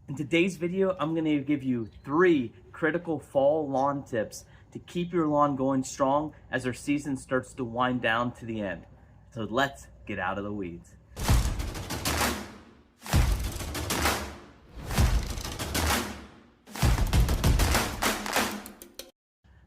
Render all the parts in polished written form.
In today's video, I'm going to give you 3 critical fall lawn tips to keep your lawn going strong as our season starts to wind down to the end. So let's get out of the weeds.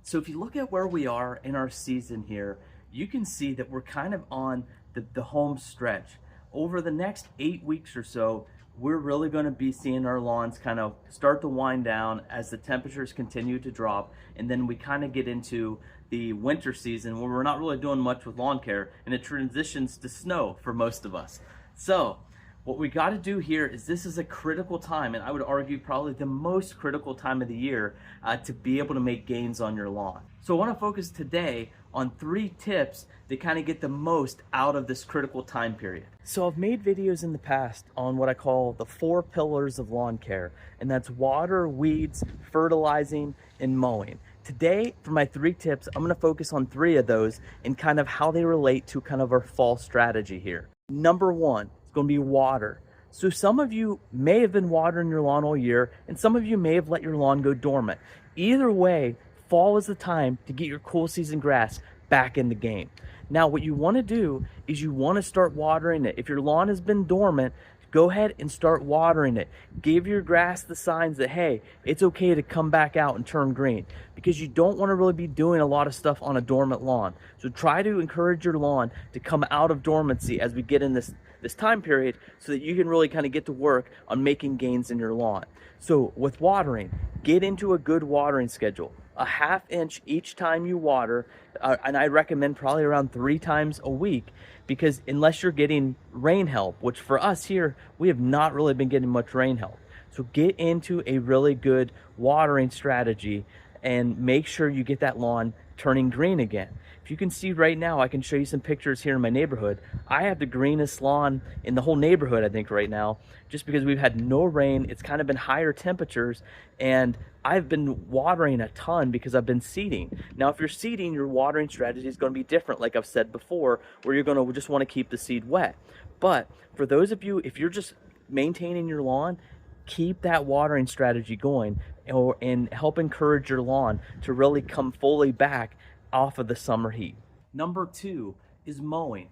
So if you look at where we are in our season here, you can see that we're kind of on the home stretch. Over the next 8 weeks or so, we're really going to be seeing our lawns kind of start to wind down as the temperatures continue to drop, and then we kind of get into the winter season where we're not really doing much with lawn care, and it transitions to snow for most of us. So what we got to do here is this is a critical time, and I would argue probably the most critical time of the year to be able to make gains on your lawn. So I want to focus today on 3 tips that kind of get the most out of this critical time period. So I've made videos in the past on what I call the 4 pillars of lawn care, and that's water, weeds, fertilizing, and mowing. Today, for my 3 tips, I'm going to focus on 3 of those and kind of how they relate to kind of our fall strategy here. Number 1 is going to be water. So some of you may have been watering your lawn all year, and some of you may have let your lawn go dormant. Either way, fall is the time to get your cool season grass back in the game. Now, what you want to do is you want to start watering it. If your lawn has been dormant, go ahead and start watering it. Give your grass the signs that, hey, it's okay to come back out and turn green, because you don't want to really be doing a lot of stuff on a dormant lawn. So try to encourage your lawn to come out of dormancy as we get in this time period, so that you can really kind of get to work on making gains in your lawn. So with watering, get into a good watering schedule. A ½ inch each time you water, and I recommend probably around 3 times a week, because unless you're getting rain help, which for us here, we have not really been getting much rain help. So get into a really good watering strategy and make sure you get that lawn turning green again. If you can see right now, I can show you some pictures here in my neighborhood. I have the greenest lawn in the whole neighborhood, I think, right now, just because we've had no rain. It's kind of been higher temperatures, and I've been watering a ton because I've been seeding. Now, if you're seeding, your watering strategy is going to be different, like I've said before, where you're going to just want to keep the seed wet. But for those of you, if you're just maintaining your lawn, keep that watering strategy going and help encourage your lawn to really come fully back off of the summer heat. Number 2 is mowing.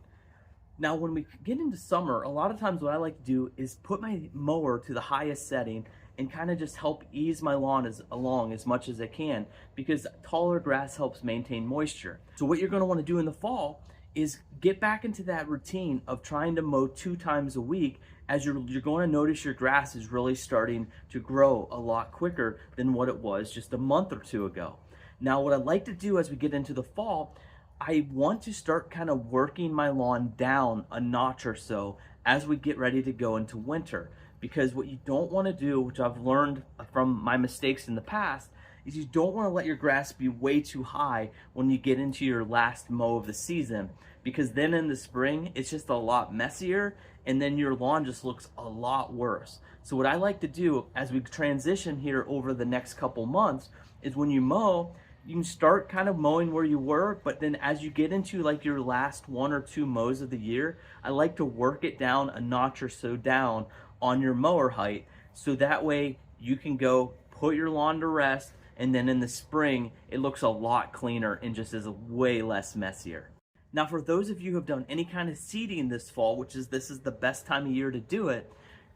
Now, when we get into summer, a lot of times what I like to do is put my mower to the highest setting and kind of just help ease my lawn along as much as I can, because taller grass helps maintain moisture. So what you're going to want to do in the fall is get back into that routine of trying to mow 2 times a week, as you're going to notice your grass is really starting to grow a lot quicker than what it was just a month or 2 ago. Now, what I like to do as we get into the fall, I want to start kind of working my lawn down a notch or so as we get ready to go into winter. Because what you don't want to do, which I've learned from my mistakes in the past, is you don't want to let your grass be way too high when you get into your last mow of the season, because then in the spring it's just a lot messier, and then your lawn just looks a lot worse. So what I like to do as we transition here over the next couple months is, when you mow, you can start kind of mowing where you were, but then as you get into like your last 1 or 2 mows of the year, I like to work it down a notch or so down on your mower height, so that way you can go put your lawn to rest, and then in the spring it looks a lot cleaner and just is way less messier. Now, for those of you who have done any kind of seeding this fall, this is the best time of year to do it,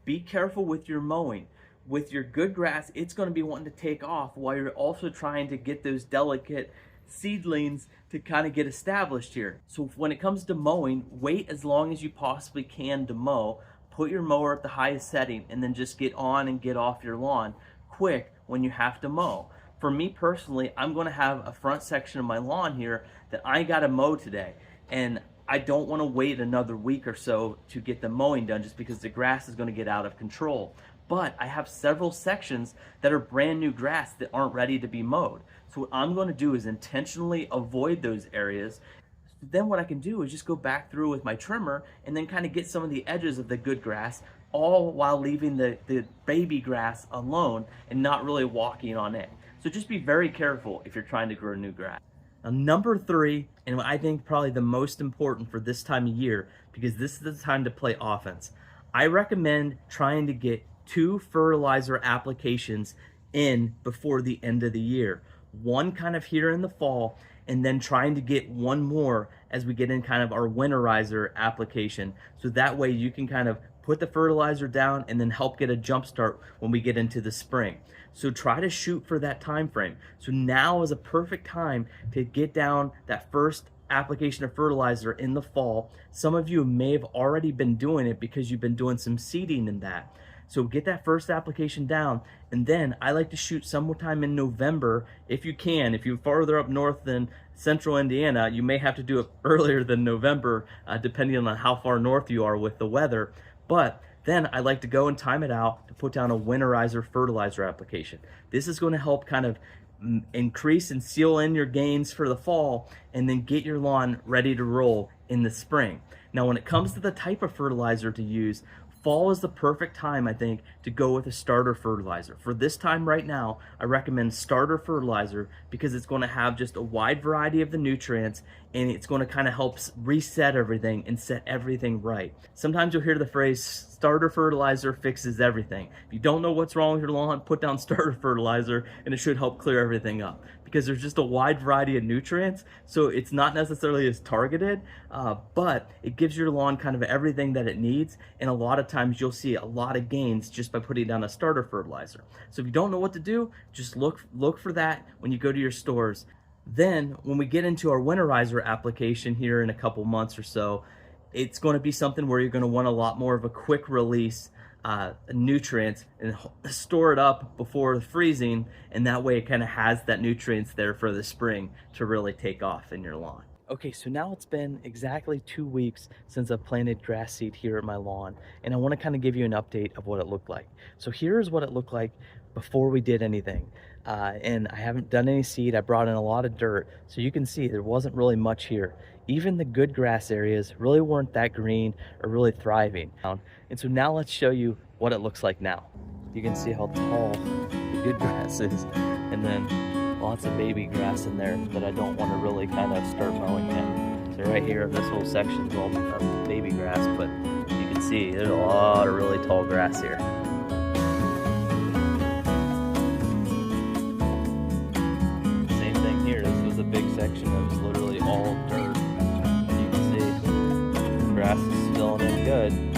be careful with your mowing. With your good grass, it's going to be wanting to take off while you're also trying to get those delicate seedlings to kind of get established here. So when it comes to mowing, wait as long as you possibly can to mow. Put your mower at the highest setting, and then just get on and get off your lawn quick when you have to mow. For me personally, I'm going to have a front section of my lawn here that I got to mow today, and I don't want to wait another week or so to get the mowing done, just because the grass is going to get out of control. But I have several sections that are brand new grass that aren't ready to be mowed. So what I'm going to do is intentionally avoid those areas. Then what I can do is just go back through with my trimmer and then kind of get some of the edges of the good grass, all while leaving the baby grass alone and not really walking on it. So just be very careful if you're trying to grow new grass. Now, number 3, and I think probably the most important for this time of year, because this is the time to play offense, I recommend trying to get 2 fertilizer applications in before the end of the year. One kind of here in the fall, and then trying to get one more as we get in kind of our winterizer application. So that way you can kind of put the fertilizer down and then help get a jump start when we get into the spring. So try to shoot for that time frame. So now is a perfect time to get down that first application of fertilizer in the fall. Some of you may have already been doing it because you've been doing some seeding in that. So get that first application down, and then I like to shoot sometime in November if you can. If you're farther up north than central Indiana, you may have to do it earlier than November, depending on how far north you are with the weather. But then I like to go and time it out to put down a winterizer fertilizer application. This is going to help kind of increase and seal in your gains for the fall, and then get your lawn ready to roll in the spring. Now, when it comes to the type of fertilizer to use, fall is the perfect time, I think, to go with a starter fertilizer. For this time right now, I recommend starter fertilizer because it's going to have just a wide variety of the nutrients, and it's going to kind of help reset everything and set everything right. Sometimes you'll hear the phrase, starter fertilizer fixes everything. If you don't know what's wrong with your lawn, put down starter fertilizer and it should help clear everything up, because there's just a wide variety of nutrients, so it's not necessarily as targeted, but it gives your lawn kind of everything that it needs, and a lot of times you'll see a lot of gains just by putting down a starter fertilizer. So if you don't know what to do, just look for that when you go to your stores. Then when we get into our winterizer application here in a couple months or so, it's going to be something where you're going to want a lot more of a quick release nutrients and store it up before freezing, and that way it kind of has that nutrients there for the spring to really take off in your lawn. Okay, so now it's been exactly 2 weeks since I've planted grass seed here at my lawn, and I want to kind of give you an update of what it looked like. So here's what it looked like before we did anything. And I haven't done any seed. I brought in a lot of dirt, so you can see there wasn't really much here. Even the good grass areas really weren't that green or really thriving. And so now let's show you what it looks like now. You can see how tall the good grass is, and then lots of baby grass in there that I don't want to really kind of start mowing yet. So right here, this whole section is all baby grass, but you can see there's a lot of really tall grass here. Same thing here. This was a big section that was literally all dirt. And you can see the grass is filling in good.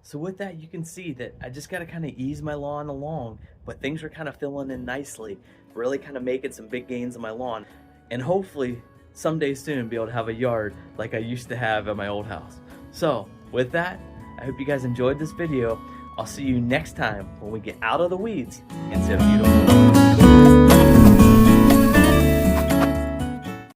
So with that, you can see that I just got to kind of ease my lawn along, but things are kind of filling in nicely, really kind of making some big gains on my lawn, and hopefully someday soon be able to have a yard like I used to have at my old house. So with that, I hope you guys enjoyed this video. I'll see you next time when we get out of the weeds into a beautiful